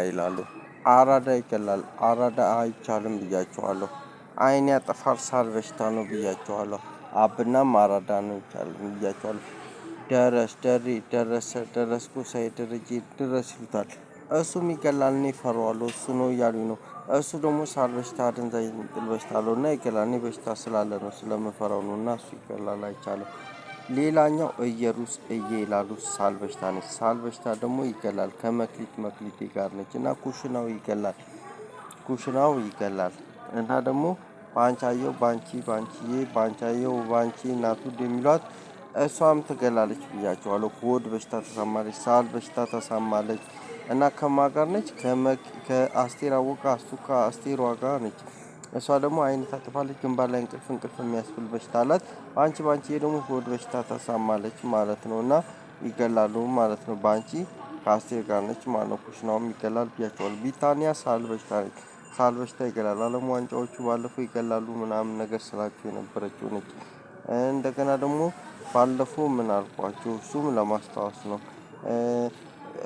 ይላሉ። አራዳ ይገላል። አራዳ አይቻልም ብያቸዋለሁ። አይን ያጠፋል ሳል በሽታ ነው ብያቸዋለሁ። አብናም አራዳ ነው ይቻላል ብያቸዋለሁ። ደረስ ደሬ ደረሰ ደረስኩ ሳይድ ደረጀ ድረስ ይሉታል። እሱም ይገላል እኔ እፈራዋለሁ እሱ ነው እያሉኝ ነው። እሱ ደግሞ ሳል በሽታ አደንዛዥ የሚጥል በሽታ አለውና ይገላል። እኔ በሽታ ስላለ ነው ስለምፈራው ነውና እሱ ይገላል አይቻልም። ሌላኛው እየሩስ ይላሉ ሳል በሽታ ነች። ሳል በሽታ ደግሞ ይገላል ከመክሊት መክሊቴ ጋር ነች እና ኩሽናው ይገላል። ኩሽናው ይገላል እና ደግሞ ባንቻየው ባንቺ ባንቺዬ ባንቻየው ባንቺ እናቱ የሚሏት እሷም ትገላለች ብያቸዋለሁ። ሆድ በሽታ ተሰማለች ሳል በሽታ ተሰማለች። እና ከማን ጋር ነች? ከአስቴር አወቀ አስቱካ አስቴር ዋጋ ነች። እሷ ደግሞ አይን ታጥፋለች ግንባር ላይ እንቅልፍ የሚያስብል በሽታ አላት። ባንቺ ደግሞ ሆድ በሽታ ታሳማለች ማለት ነው። እና ይገላሉ ማለት ነው። ባንቺ ከአስቴር ጋር ነች ማለት ነው። ኩሽናውም ይገላል ብያቸዋለሁ። ቢታንያ ሳል በሽታ ነች። ሳል በሽታ ይገላል አለም ዋንጫዎቹ ባለፈው ይገላሉ ምናምን ነገር ስላችሁ የነበረችው ነች። እንደገና ደግሞ ባለፈው ምን አልኳችሁ እሱም ለማስታወስ ነው።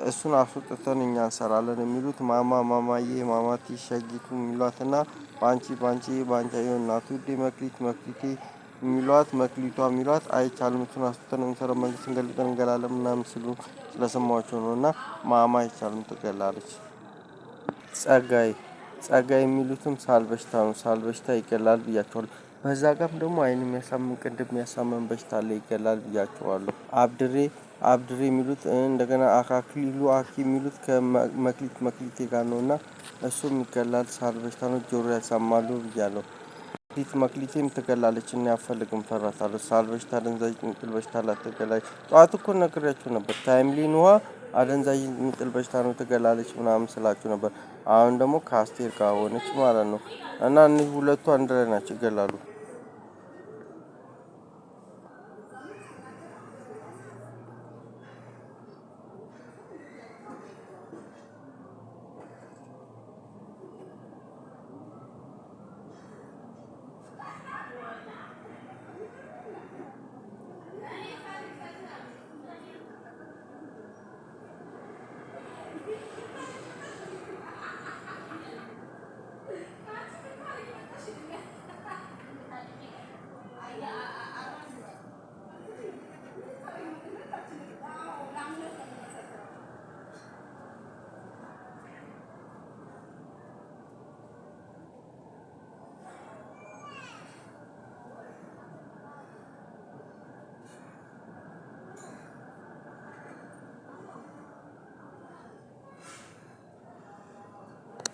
እሱን አስወጥተን እኛ እንሰራለን የሚሉት ማማዬ ማማቲ ሸጊቱ የሚሏትና ባንቺ ባንቻየው እናቱ ውዴ መክሊቴ የሚሏት መክሊቷ የሚሏት አይቻልም እሱን አስወጥተን የምንሰራው መንግስትን ገልጠን እንገላለን ምናምን ሲሉ ስለሰማኋቸው ነው። እና ማማ አይቻልም ትገላለች። ጸጋዬ የሚሉትም ሳል በሽታ ነው። ሳል በሽታ ይገላል ብያቸዋለሁ። በዛ ጋርም ደግሞ አይን የሚያሳምም ቅንድብ የሚያሳምም በሽታ አለ ይገላል ብያቸዋለሁ። አብድሬ የሚሉት እንደገና አካክሊሉ የሚሉት ከመክሊቴ ጋር ነውና እሱም ይገላል ሳል በሽታ ነው። ጆሮ ያሳማሉ ብያለሁ። መክሊቴም ትገላለች እና አልፈልግም እፈራታለሁ። ሳል በሽታ አደንዛዥ የሚጥል በሽታ አላት ትገላለች። ጠዋት እኮ ነግሬያችሁ ነበር ታይምሊን ውሃ አደንዛዥ የሚጥል በሽታ ነው ትገላለች ምናምን ስላችሁ ነበር። አሁን ደግሞ ከአስቴር ጋር ሆነች ማለት ነው። እና እነዚህ ሁለቱ አንድ ላይ ናቸው ይገላሉ።